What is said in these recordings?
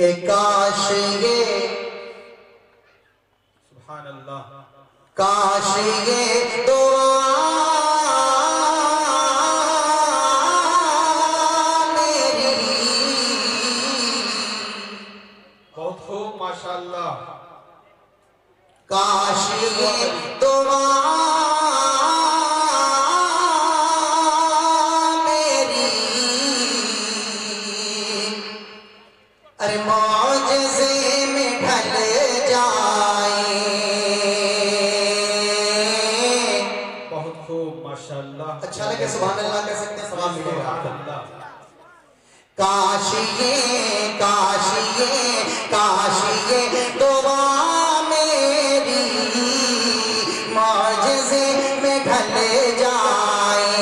कि काश ये सुभान अल्लाह, काश ये दुआ मेरी, बहुत खूब माशाअल्लाह, काश ये दुआ मेरी, अरे मौजज़े में ढल जाए। बहुत खूब माशाअल्लाह। अच्छा लगे सुभान अल्लाह कह सकते हैं, सवाब मिलेगा। सुभान अल्लाह। काश ये दुआ मेरी मौजज़े में ढल जाए।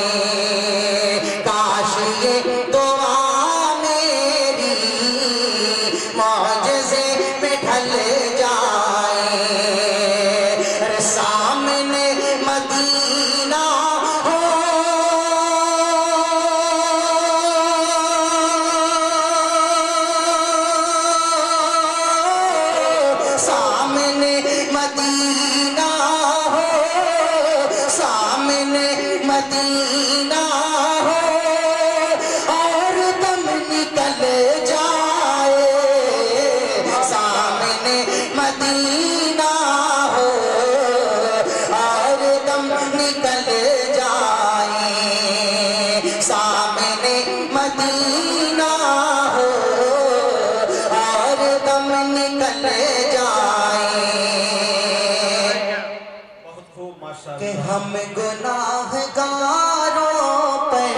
काश ये दुआ मेरी मौजज़े में ढल जाए। अरे सामने मदीना हो, सामने मदीना हो, सामने मदीना हो और दम निकल जाए। सामने मदीना हो और दम निकल जाए। सामने मदीना हो और दम निकल जाए। बहुत खूब कि माशाअल्लाह। हम गुनाहगारों पर,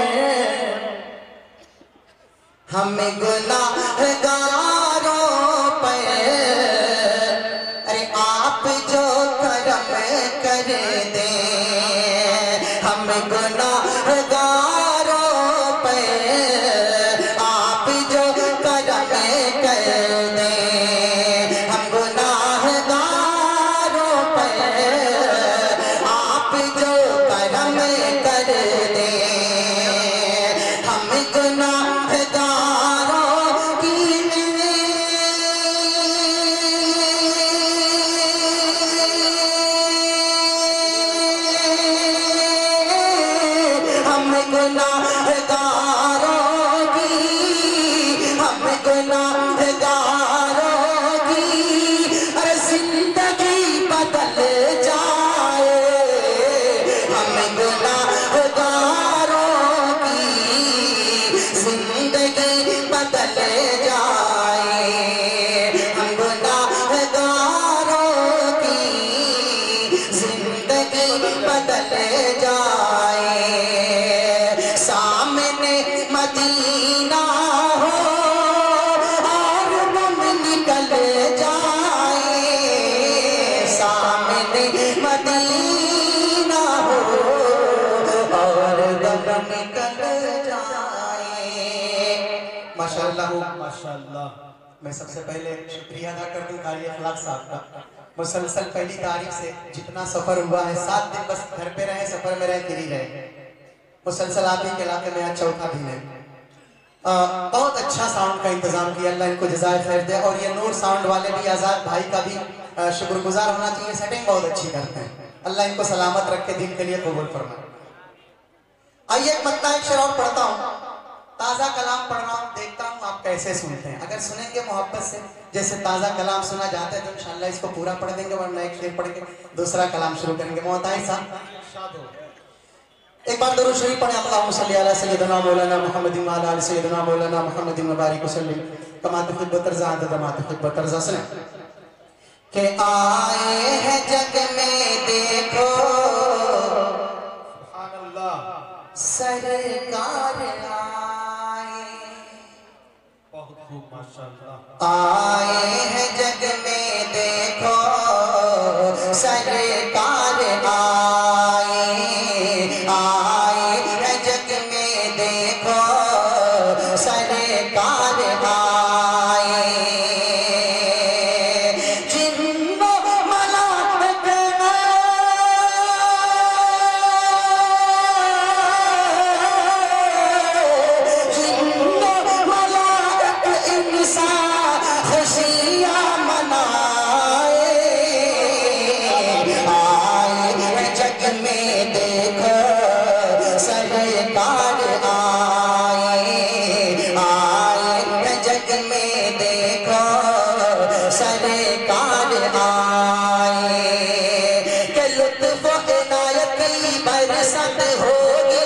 हम गुनाहगारों पर, अरे आप जो करम कर दे। हम गुनाहगारों पर आप जो करम कर दे। हम गुनाहगारों पर आप जो करम कर दे। हम गुनाहगारों की हम गुनाहगारों की, हम गुनाहगारों की अरे जिंदगी बदल जाए। हम गुनाहगारों की जिंदगी बदल जाए। हम गुनाहगारों की जिंदगी बदल जाए। सामने मदीना हो और दम निकल जाए। सामने मदीना हो और दम निकल जाए। माशाअल्लाह माशाअल्लाह। मैं सबसे पहले शुक्रिया अदा कर दूं कारी अखलाक साहब का। मुसलसल पहली तारीख से जितना सफर हुआ है, 7 दिन बस घर पे रहे, सफर में रहे, गिरी रहे, मुसलसल आप ही के इलाके में आज चौथा दिन है। बहुत अच्छा साउंड का इंतजाम किया, अल्लाह इनको जज़ाए खैर दे। और ये नूर साउंड वाले भी, आज़ाद भाई का भी शुक्रगुजार होना चाहिए, सेटिंग बहुत अच्छी करते हैं। अल्लाह इनको सलामत रख के दिन के लिए कबूल फरमाए। आइए एक मत्ता एक शेर और पढ़ता हूँ, ताज़ा कलाम पढ़ रहा हूँ, देखता हूँ आप कैसे सुनते हैं। अगर सुनेंगे मोहब्बत से जैसे ताज़ा कलाम सुना जाता है तो इंशाअल्लाह इसको पूरा पढ़ देंगे, वरना एक शेर पढ़ के दूसरा कलाम शुरू करेंगे। मोहताज साहब एक बार दरूद शरीफ पढ़े। अल्लाहुम्मा सल्ली अला सय्यिदना मौलाना मुहम्मदिन व अला आलि सय्यिदना मौलाना मुहम्मदिन व बारिक वसल्लिम कमा तुहिब्बु तर्ज़ा अदद मा तुहिब्बु तर्ज़ा। सुने कि आए हैं जग में देखो सुभान अल्लाह। सरकार आए। बहुत खूब माशाअल्लाह। आए हैं जग में देखो सरकार आए। आए हैं जग में देखो सरकार आए। जिन्नो मलाइक जिन्नो मलाइक इंसान में देखो सरकार आए के लुत्फ इनायत की बरसत होगी।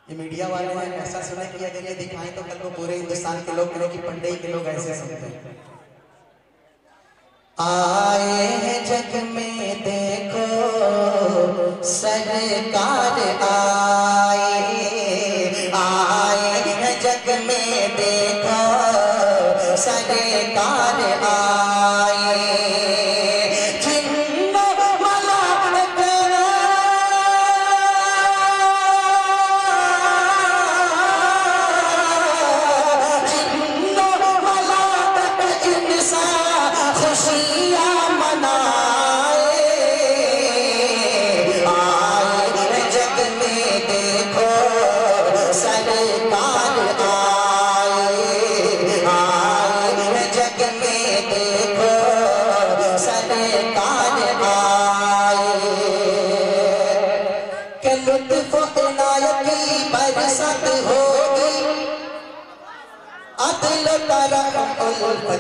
ये मीडिया वाले हैं, ऐसा सुने कि अगर ये दिखाएं तो कल को पूरे हिंदुस्तान के लोग कि पंडई के लोग ऐसे सुनते हैं। आए हैं जग में देखो सरकार आए, आए हैं जग में देखो सरकार आए।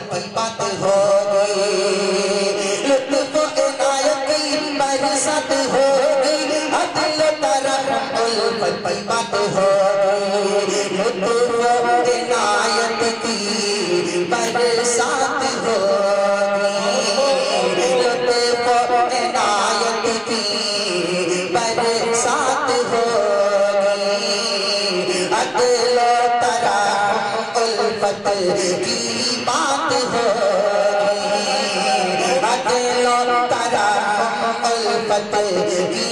की बात होगी, लुत्फ इनायत की बरसत होगी, अदल करम उल्फत की बात होगी। लुत्फ इनायत की बरसात होगी, लुत्फ इनायत की बरसात होगी, अदल करम उल्फत की बात होगी, अदल करम उल्फत की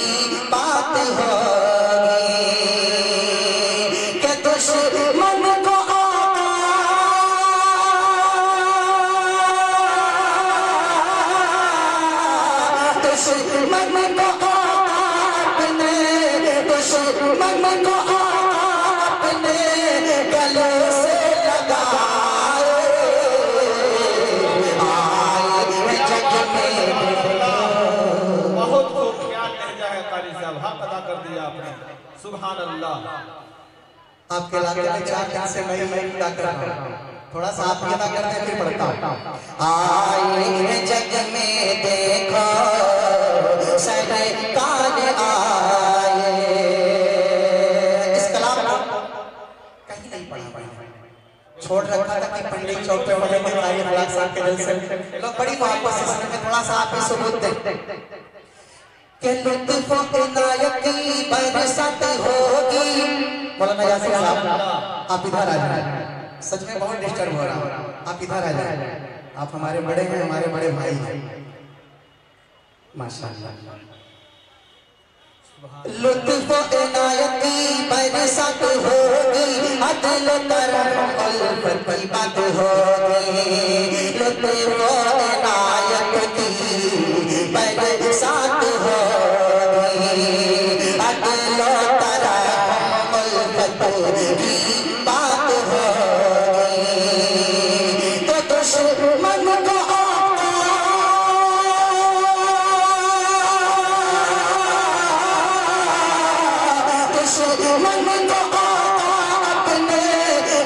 बात होगी। के दुश्मन को दुश्मन को आपने, दुश्मन को आपने गले से सुभान अल्लाह। आपके इलाके में 4 दिन से मैं अदा कर रहा हूँ, थोड़ा सा आप अदा करते हैं फिर पढ़ता हूँ। आए जग में देखो सरकार आए, इस कलाम को कहीं नहीं पढ़ा, छोड़ रखा था कि पंडित चौक पे पढ़ेंगे कारी फलाक साहब के दिल से लोग बड़ी मोहब्बत से सुनेंगे, थोड़ा सा आप भी सबूत दें के लुत्फ इनायत की बरसात होगी। मौलाना यासिर साहब आप इधर आ जाए, सच में बहुत डिस्टर्ब हो रहा हूँ, आप इधर आ जाए, आप हमारे बड़े हैं, हमारे बड़े भाई हैं माशाअल्लाह। लुत्फ इनायत की बरसात होगी, अदल करम उल्फत की बात होगी, लुत्फ इनायत की बरसात होगी, अदल करम उल्फत की बात होगी। तो दुश्मन को दुश्मन को आपने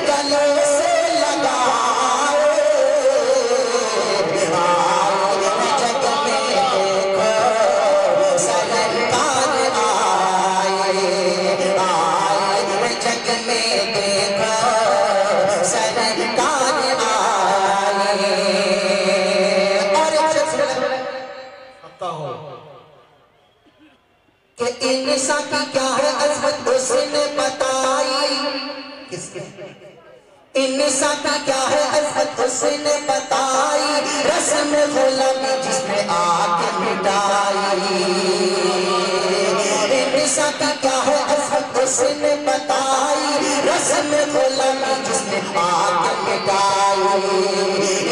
गले से लगाए, आए जग में देखो सरकार आए, आए जग में देखो सरकार आए। और कि इंसान की क्या है अजमत उसने बताई, इंसान की क्या है अजमत उसने बताई, रस्म गुलामी जिसने आके मिटाई। इंसान की क्या है अजमत उसने बताई, रस्म गुलामी जिसने आके मिटाई।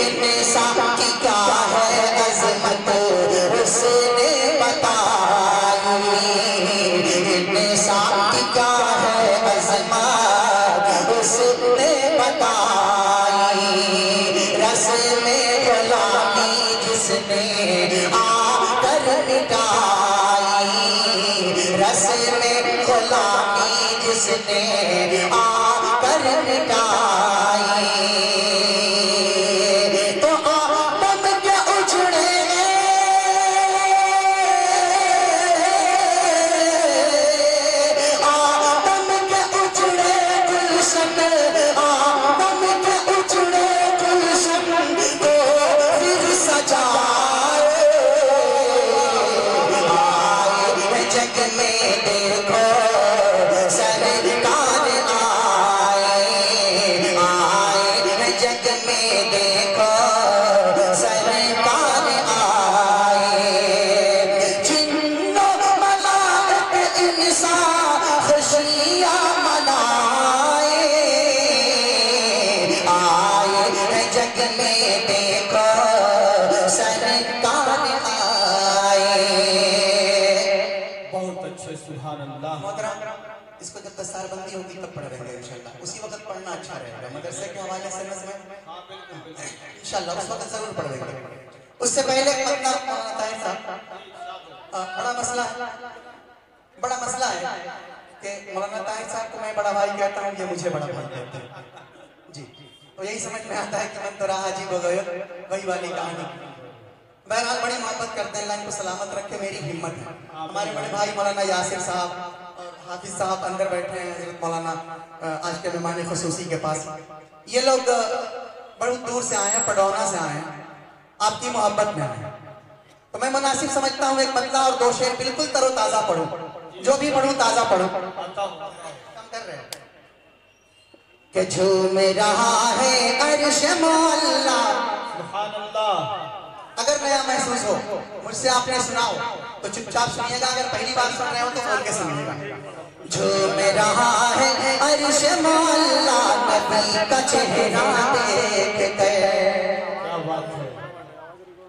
इंसान की क्या है अजमत उसने बताई, इंसान की क्या है अजमत उसने बताई। रस्म गुलामी जिसने आकर मिटाई, रस्म गुलामी जिसने इसको जब दस्तारबंदी होगी तब पढ़ रहेंगे इंशाल्लाह। उसी वक्त पढ़ना अच्छा रहेगा मदरसे के हवाले से नज़्म इंशाल्लाह उस वक्त जरूर पढ़ लेंगे। उससे पहले बड़ा मसला है कि मौलाना ताहिर साहब को मैं बड़ा भाई कहता हूँ, ये मुझे बड़ा भाई कहते हैं जी। तो यही समझ में आता है कि मन तो रहा जी बगैर वही वाली कहानी। बहरहाल बड़ी मोहब्बत करते हैं, अल्लाह इनको सलामत रखे, मेरी हिम्मत है। हमारे बड़े भाई मौलाना यासिर साहब और हाफिज साहब अंदर बैठे हैं, हजरत मौलाना आज के मेहमान खुसूसी के पास। ये लोग बहुत दूर से आए हैं, पडौना से आए हैं, आपकी मोहब्बत में आए हैं। तो मैं मुनासिब समझता हूँ एक मतला और दो शेर बिल्कुल तरोताज़ा पढ़ूं, जो भी पढ़ूं ताज़ा पढ़ूं। कम कर रहे हैं कि झूम रहा है अर्श मौला। सुभान अल्लाह। अगर नया महसूस हो, मुझसे आपने सुना हो तो चुपचाप सुनिएगा, अगर पहली बार सुन रहे हो तो बोल के सुनिएगा। झूम रहा है अर्श मौला नबी का चेहरा देख कर। क्या बात है,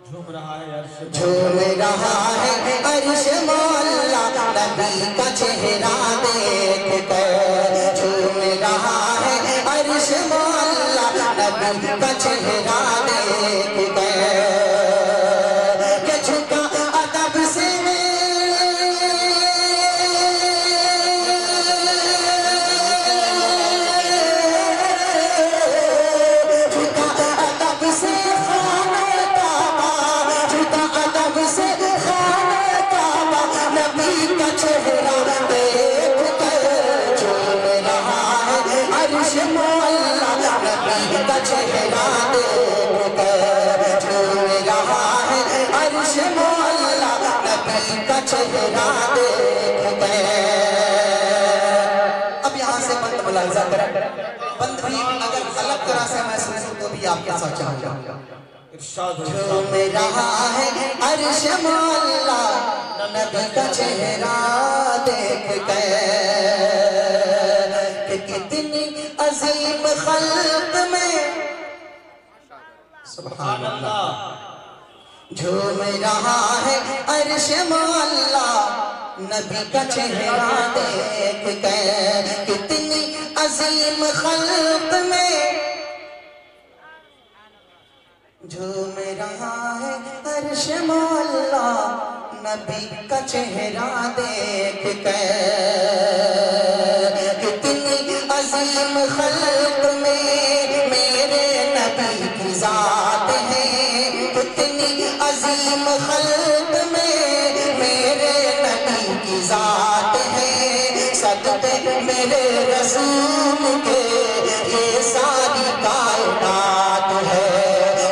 झूम रहा है अर्श मौला नबी का चेहरा देख कर। झूम रहा है अर्श मौला नबी का चेहरा देख कर। अब यहाँ से बंद मुलाहिजा करें, बंद भी अगर अलग तरह से महसूस हो तो भी आपके साथ चाहूँगा। झूम रहा है अर्श मौला नबी का चेहरा देख कर। कि कितनी अजीम खल्क में सुभान अल्लाह। झूम रहा है अर्श मौला नबी का चेहरा देख कर। कितनी अजीम खल्क में झूम रहा है अर्श मौला नबी का चेहरा देख कर। कितनी अजीम खल्क में मेरे नबी की जात है। कितनी अजीम खल्क में मेरे नबी की जात है। सदक़े मेरे रसूल के ये सारी कायनात है।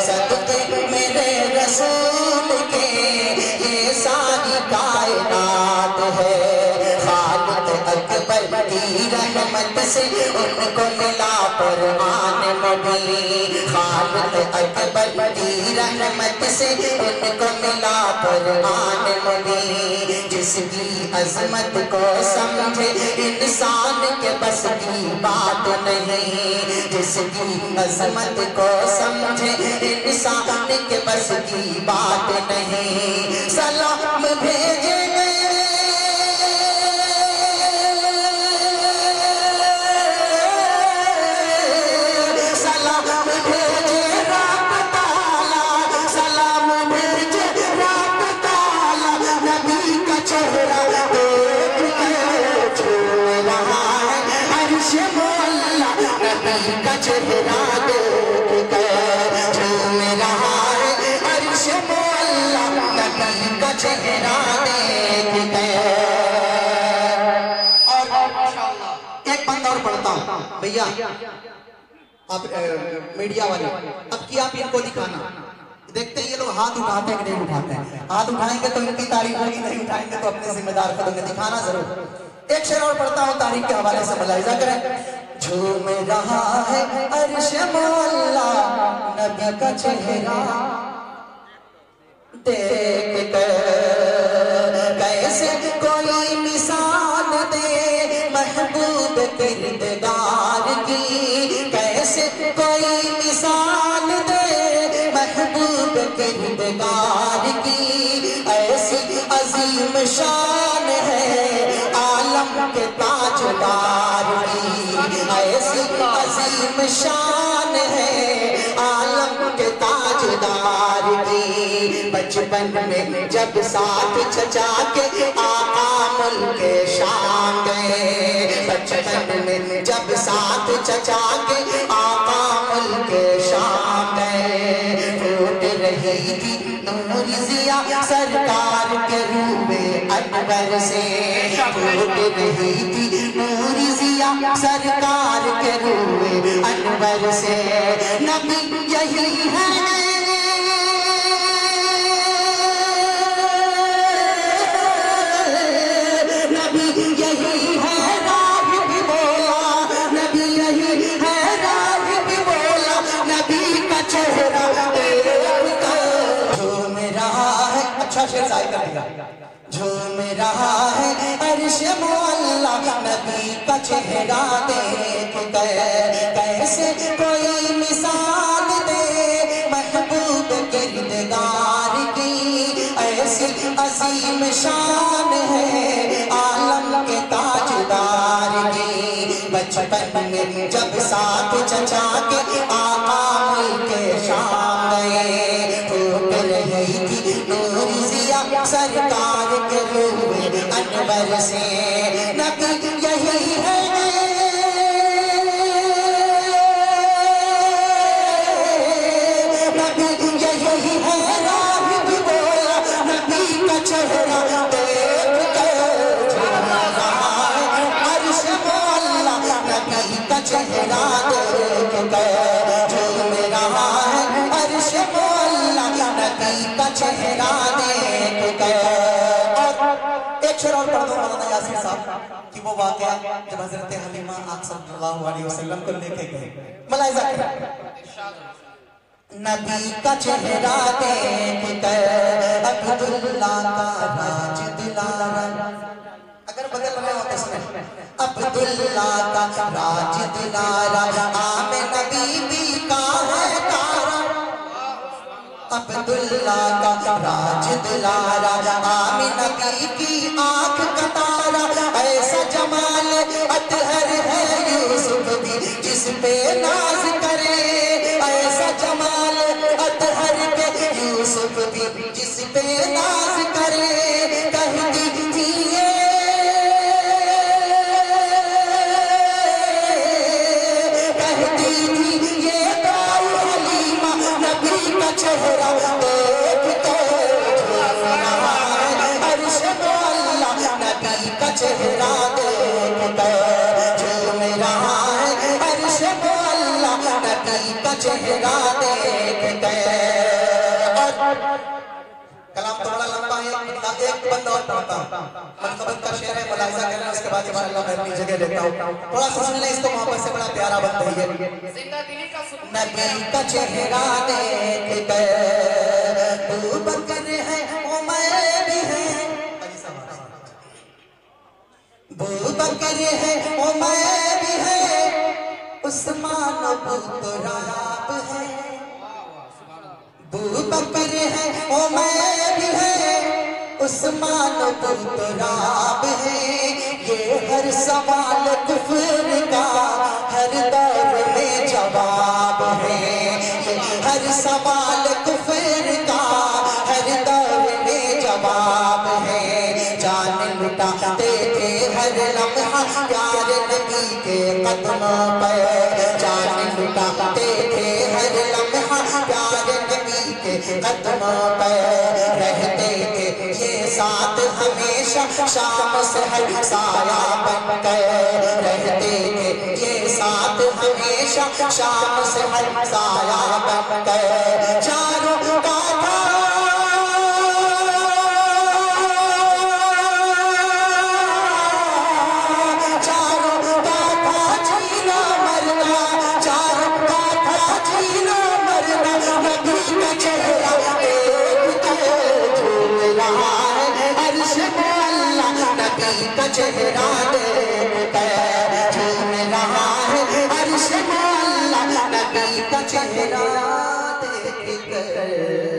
सदक़े मेरे रसूल के ये सारी कायनात है। खालिक़ अकबर की रहमत से उनको मिला कुरान मुबीन। खालिक़ अकबर की रहमत से उनको मिला कुरान मुबीन। जिसकी अज़मत को समझे इंसान के बस की बात नहीं। जिसकी अज़मत को समझे इंसान के बस की बात नहीं। सलाम भेजे गए भैया आप मीडिया वाले, अब की आप इनको दिखाना, देखते ये लोग हाथ उठाते हैं कि नहीं उठाते हैं। हाथ उठाएंगे तो इनकी तारीफ होगी, नहीं उठाएंगे तो अपने जिम्मेदार खुद होंगे। दिखाना जरूर। एक शेर और पढ़ता हूँ तारीफ के हवाले से, मुलाहिजा करें। झूम रहा है अर्श मौला नबी का चेहरा देख कर, कैसे कोई मिसाल दे महबूब किरदार की, कैसे कोई मिसाल दे महबूब किरदार की। ऐसी अजीम शान है आलम के ताजदार की, ऐसी अजीम शान है आलम के ताजदार की। बचपन में जब साथ चचा के आका मुल्के शाम गए, बचपन में जब साथ चचा के आका मुल्के शाम गए। फूट रही थी नूर जिया सरकार के रूबे अकबर से, फूट रही थी नूर जिया सरकार के रूबे अकबर से। नबी यही है झूम रहा है अर्श मौला नबी का चेहरा देख कर, कैसे कोई मिसाल दे महबूब किरदार की। ऐसी अजीम शान है आलम के ताजदार की। बचपन में जब साथ चचा के आका मुल्के शाम गए, फूट रही थी नूर जिया सरकार के रूबे अनवर से। नबी यही है नबी यही है राह भी बोला नबी का चेहरा देख कर। झूम रहा है अर्श मौला नबी का चेहरा देख कर, झूम रहा है अर्श मौला नबी का चेहरा देख कर। और एक शेर और पढ़ दो मौलाना यासीर साहब कि वो वाकया जब हजरत हलीमा आप सल्लल्लाहु अलैहि वसल्लम को लेके गए। मुलाहिजा करें, नबी का चेहरा देख कर अब्दुल्ला का राज दिलारा, अगर बदल रहे हो तो सुने, अब्दुल्ला का राज दिलारा आम नबी भी का है तारा, अब्दुल्ला का राज दिलारा आम नबी की आंख का तारा। ऐसा जमाल अतहर है यूसुफ भी जिस पे नाज करे, ऐसा जमाल अतहर के यूसुफ भी जिस पे नाज करे। कहती थी ये दाऊ हलीमा नबी का चेहरा देख कर। झूम रहा है अर्श मौला नबी का चेहरा देख कर, झूम रहा है अर्श मौला नबी का चेहरा देख कर। और कलाम तो बड़ा लंबा है, एक बंद और पढ़ता हूँ। मनकबत का शेर है, मुलाहिजा करना, उसके बाद इंशाअल्लाह मैं अपनी जगह लेता हूँ। थोड़ा सा सुन ले इसको, मोहब्बत से बड़ा प्यारा बंद है ये। नबी का चेहरा देख कर अबू बकर है उमर भी है, अबू बकर है उमर भी है, उस्मान अबू तुराब है, अबू बकर है उमर भी है, उस्मान अबू तुराब है। ये हर सवाल कुफ्र का हर दौर में जवाब है, ये हर सवाल कुफ्र का हर दौर में जवाब है। जान लुटाते थे हर लम्हा प्यार नबी के कदमों पर, जान लुटाते थे हर लम्हा प्यार नबी के कदमों पर। रहते थे ये साथ हमेशा शाम से हर साया बन कर, रहते थे ये साथ हमेशा शाम से हर साया बनकर चारों का का चेहरा देखकर झूम रहा है अर्श में अल्लाह नबी का चेहरा देखकर।